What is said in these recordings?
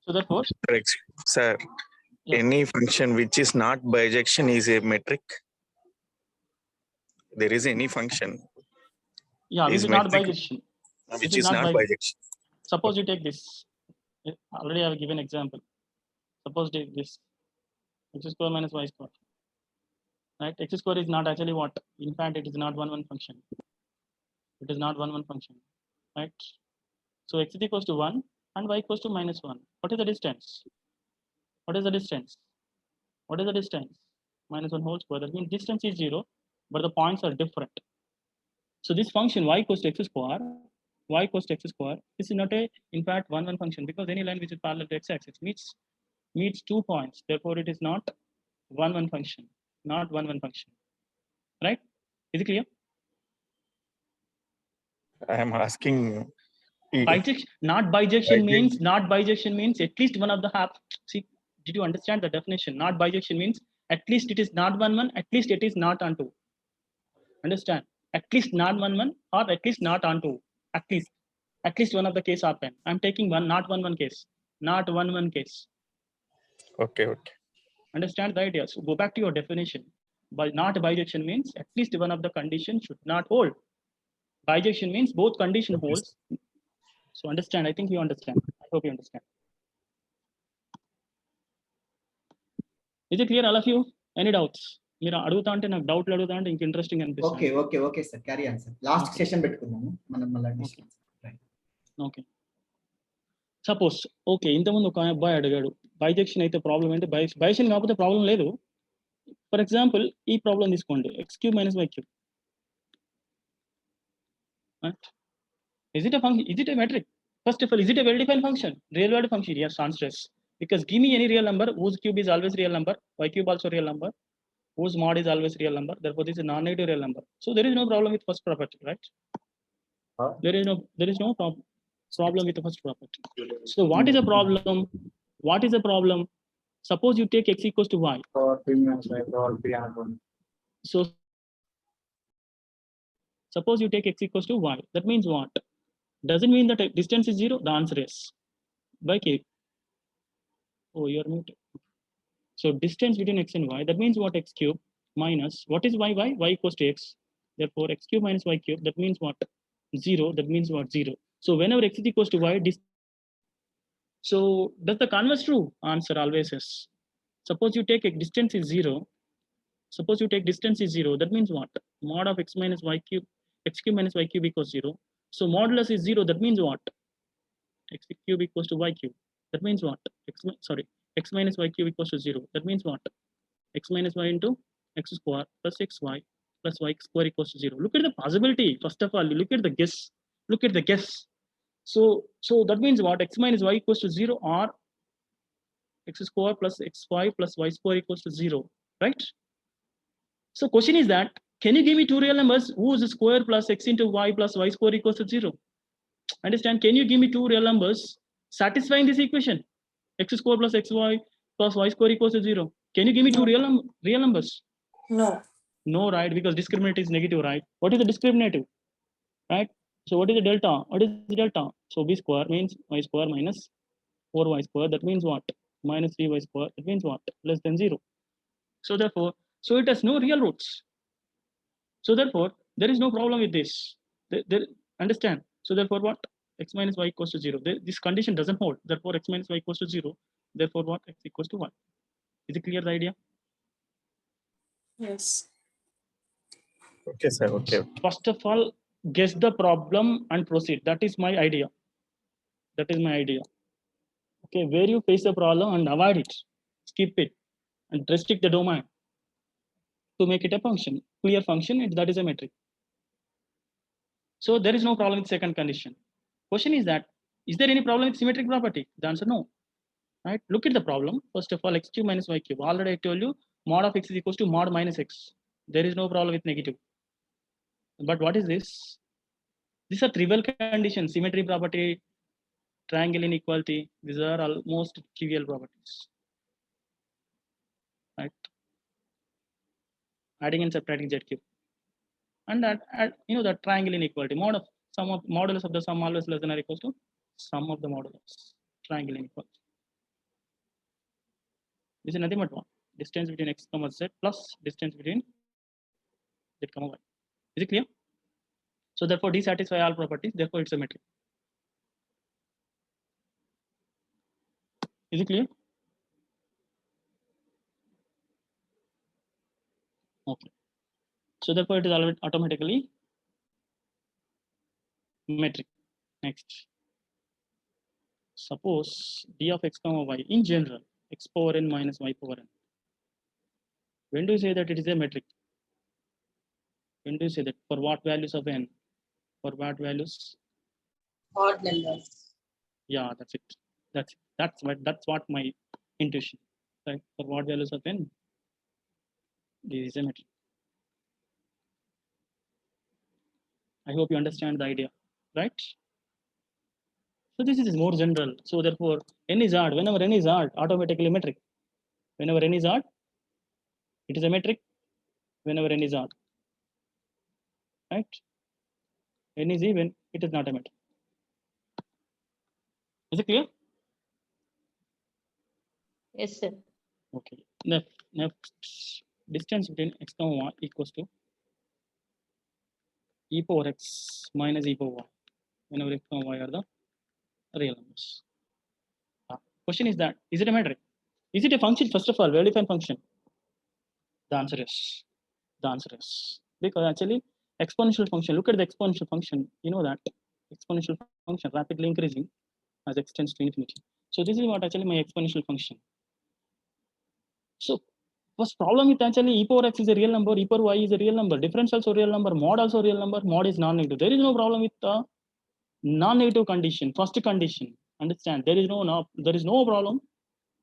So therefore, Sir, yeah. Any function which is not bijection is a metric. There is any function. Yeah, which is not bijection. Which is not bijection. Suppose you take this. Already I have given example. Suppose take this x square minus y square. Right? X square is not actually what? In fact, it is not one function. It is not one function. Right? So x is equals to 1 and y equals to minus 1. What is the distance? What is the distance? What is the distance? Minus 1 whole square. That means distance is 0, but the points are different. So this function y equals to x square, y equals to x square, this is not a, in fact, one function, because any line which is parallel to x-axis meets 2 points. Therefore, it is not one function, not one function. Right? Is it clear? I am asking. Bijection, not bijection means at least one of the half. See, did you understand the definition? Not bijection means at least it is not one, at least it is not on 2. Understand? At least not one, or at least not on 2. At least one of the case happen. I'm taking one, not one case, not one case. Okay. Understand the idea? So go back to your definition. But not bijection means at least one of the conditions should not hold. Bijection means both condition holds. So understand. I think you understand. I hope you understand. Is it clear, all of you? Any doubts? మీరు అడుగుతా అంటే నాకు డౌట్లు అడుగుతా అంటే ఇంక interesting అనిపిస్తుంది. Okay sir carry on sir. Last session పెట్టుకుందాము మనం మళ్ళీ. ఓకే. సపోజ్ ఓకే, ఇంతకుముందు ఒక అబ్బాయి అడిగాడు బైజెక్షన్ అయితే ప్రాబ్లం ఏంటి, బైజెక్షన్ కాకపోతే ప్రాబ్లం లేదు. ఫర్ ఎగ్జాంపుల్ ఈ ప్రాబ్లం తీసుకోండి, x³ - y³. Is it a function? Is it a metric? First of all, is it a well-defined function? Real world function? Yes, answer is. Because give me any real number whose cube is always real number, y³ also real number, whose mod is always real number. Therefore, this is a non-negative real number. So there is no problem with first property, right? There is no problem with the first property. So what is the problem? What is the problem? Suppose you take x equals to y. So suppose you take x equals to y. That means what? Does it mean that distance is 0? The answer is by k. Oh, you are muted. So distance between x and y. That means what? x³ minus what is y? Y equals to x. Therefore, x³ minus y³. That means what? 0. That means what? 0. So whenever x is equals to y, so does the converse true? Answer always is. Suppose you take distance is 0. Suppose you take distance is 0. That means what? Mod of x minus y³, x³ minus y³ equals 0. So modulus is 0. That means what? x³ equals to y³. That means what? X minus y³ equals to 0. That means what? X minus y into x square plus xy plus y square equals to 0. Look at the possibility. First of all, look at the guess. Look at the guess. So that means what? X minus y equals to 0 or x square plus xy plus y square equals to 0, right? So question is that, can you give me two real numbers whose square plus x into y plus y square equals to 0? Understand? Can you give me two real numbers satisfying this equation? X square plus xy plus y square equals to 0. Can you give me two real numbers? No, right? Because discriminative is negative, right? What is the discriminative? Right? So what is the delta? What is the delta? So b square means y square minus 4y square. That means what? Minus 3y square. That means what? Less than 0. So therefore, so it has no real roots. So therefore, there is no problem with this. Understand? So therefore, what? X minus y equals to 0. This condition doesn't hold. Therefore, x minus y equals to 0. Therefore, what? X equals to 1. Is it clear, the idea? Yes. Okay, sir. Okay. First of all, guess the problem and proceed. That is my idea. That is my idea. Okay, where you face the problem and avoid it, skip it, and restrict the domain to make it a function, clear function, and that is a metric. So there is no problem with second condition. Question is that, is there any problem with symmetric property? The answer no. Right? Look at the problem. First of all, x³ minus y³. Already I told you, mod of x is equals to mod minus x. There is no problem with negative. But what is this? These are trivial conditions, symmetry property, triangle inequality. These are almost trivial properties. Right? Adding and subtracting z³. And that, the triangle inequality, modulus of the sum always less than or equals to sum of the modulus. Triangle inequality. This is nothing but what? Distance between x comma z plus distance between z comma y. Is it clear? So therefore D satisfy all properties, therefore it's a metric. Is it clear? Okay. So therefore it is automatically metric. Next. Suppose D of x comma y in general, x power n minus y power n. When do you say that it is a metric? When do you say that? For what values of n? For what values? Odd numbers. Yeah, that's it. That's what my intuition. Right? For what values of n? This is a metric. I hope you understand the idea, right? So this is more general. So therefore, n is odd. Whenever n is odd, automatically metric. Whenever n is odd, it is a metric. Whenever n is odd, right? N is even, it is not a metric. Is it clear? Yes, sir. Okay. Next, distance between x comma y equals to e power x minus e power y. Whenever x comma y are the real numbers. Question is that, is it a metric? Is it a function? First of all, well-defined function. The answer is. The answer is. Because actually, exponential function, look at the exponential function. You know that exponential function rapidly increasing as x tends to infinity. So this is what actually my exponential function. So first problem with actually e power x is a real number, e power y is a real number, difference also real number, mod also real number, mod is non-negative. There is no problem with the non-negative condition. First condition, understand, there is no problem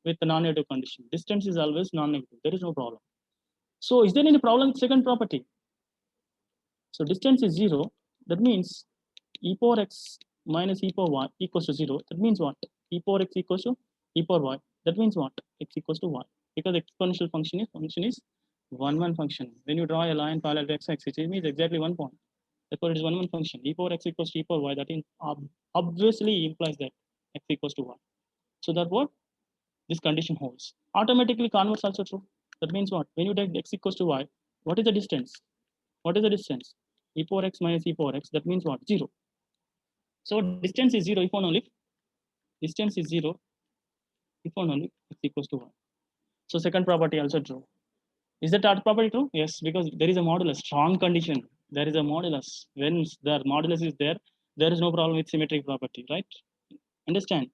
with the non-negative condition. Distance is always non-negative. There is no problem. So is there any problem with second property? So distance is 0. That means e power x minus e power y equals to 0. That means what? E power x equals to e power y. That means what? X equals to y. Because exponential function is 1 function. When you draw a line parallel to x-axis, it means exactly 1 point. Therefore, it is 1 function. E power x equals to e power y. That obviously implies that x equals to y. So therefore, this condition holds. Automatically converse also true. That means what? When you take x equals to y, what is the distance? What is the distance? E power x minus e power x. That means what? 0. So distance is 0 if and only if distance is 0 if and only x equals to 1. So second property also true. Is the third property true? Yes, because there is a modulus, strong condition. There is a modulus. When the modulus is there is no problem with symmetric property, right? Understand?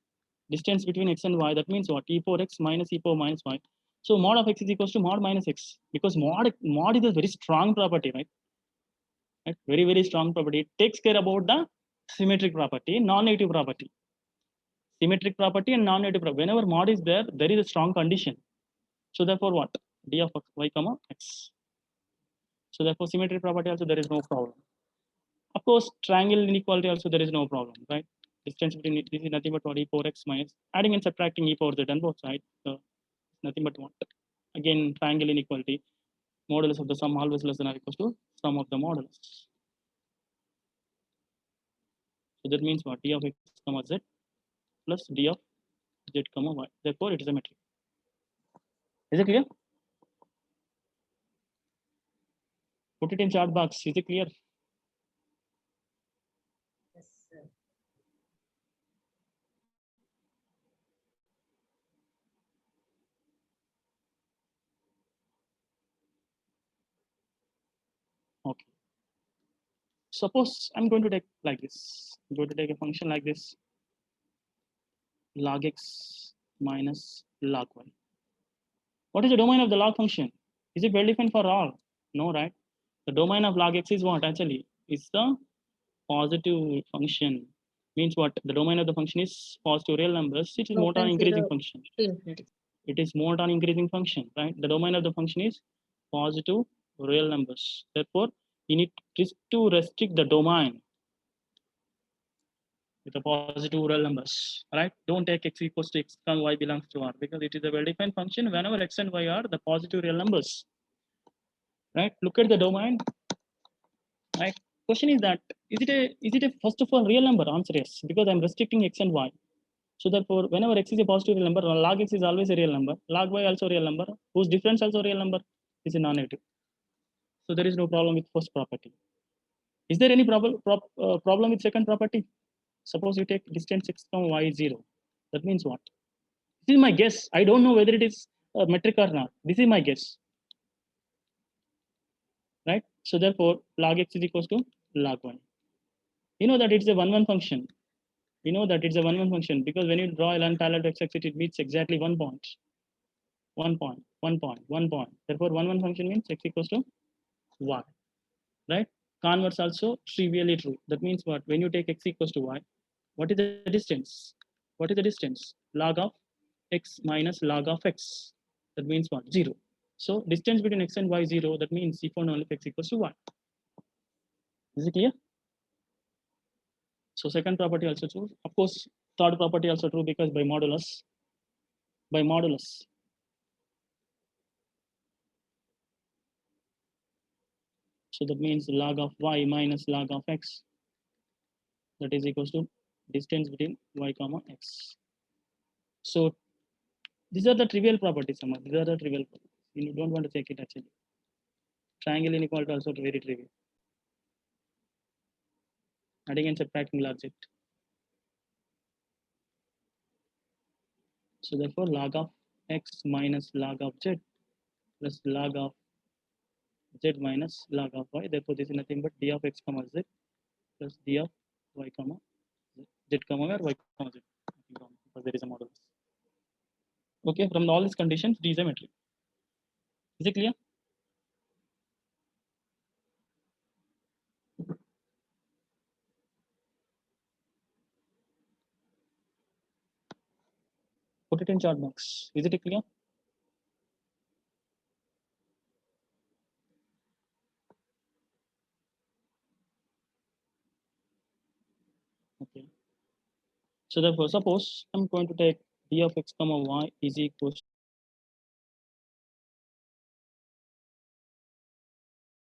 Distance between x and y, that means what? E power x minus e power minus y. So mod of x is equals to mod minus x, because mod is a very strong property, right? Very, very strong property. It takes care about the symmetric property, non-negative property. Symmetric property and non-negative property. Whenever mod is there is a strong condition. So therefore what? D of y comma x. So therefore symmetry property also there is no problem. Of course, triangle inequality also there is no problem, right? Distance between this is nothing but what? E power x minus adding and subtracting e power z on both sides. So nothing but what? Again, triangle inequality. Modulus of the sum always less than or equals to sum of the modulus. So that means what? D of x comma z plus d of z comma y. Therefore, it is a metric. Is it clear? Put it in chart box. Is it clear? Yes, sir. Okay. Suppose I'm going to take like this. I'm going to take a function like this. Log x minus log y. What is the domain of the log function? Is it well defined for all? No, right? The domain of log x is what actually? It's the positive function. Means what? The domain of the function is positive real numbers. It is No, monotone from increasing 0 function. to infinity. It is monotone increasing function, right? The domain of the function is positive real numbers. Therefore, you need to restrict the domain with the positive real numbers, right? Don't take x equals to x and y belongs to R, because it is a well-defined function whenever x and y are the positive real numbers, right? Look at the domain, right? Question is that, is it a first of all real number? Answer yes, because I'm restricting x and y. So therefore, whenever x is a positive real number, log x is always a real number. Log y also a real number. Whose difference also a real number is a non-negative. So there is no problem with first property. Is there any problem with second property? Suppose you take distance x from y is 0. That means what? This is my guess. I don't know whether it is metric or not. This is my guess. Right? So therefore, log x is equals to log 1. You know that it's a 1-1 function. You know that it's a 1-1 function because when you draw a line parallel to x-axis, it meets exactly 1 point. 1 point, 1 point, 1 point. Therefore, 1-1 function means x equals to y. Right? Converse also trivially true. That means what? When you take x equals to y, what is the distance? What is the distance? Log of x minus log of x. That means what? 0. So distance between x and y 0. That means if and only if x equals to y. Is it clear? So second property also true. Of course, third property also true because by modulus. By modulus. So that means log of y minus log of x. That is equals to distance between y comma x. So these are the trivial properties. These are the trivial properties. You don't want to take it actually. Triangle inequality also very trivial. Adding and subtracting log z. So therefore, log of x minus log of z plus log of z minus log of y. Therefore, this is nothing but d of x comma z plus d of y comma z comma where y comma z. Because there is a modulus. Okay, from all these conditions, D is a metric. Is it clear? Put it in chart box. Is it clear? Okay. So therefore, suppose I'm going to take d of x comma y is equals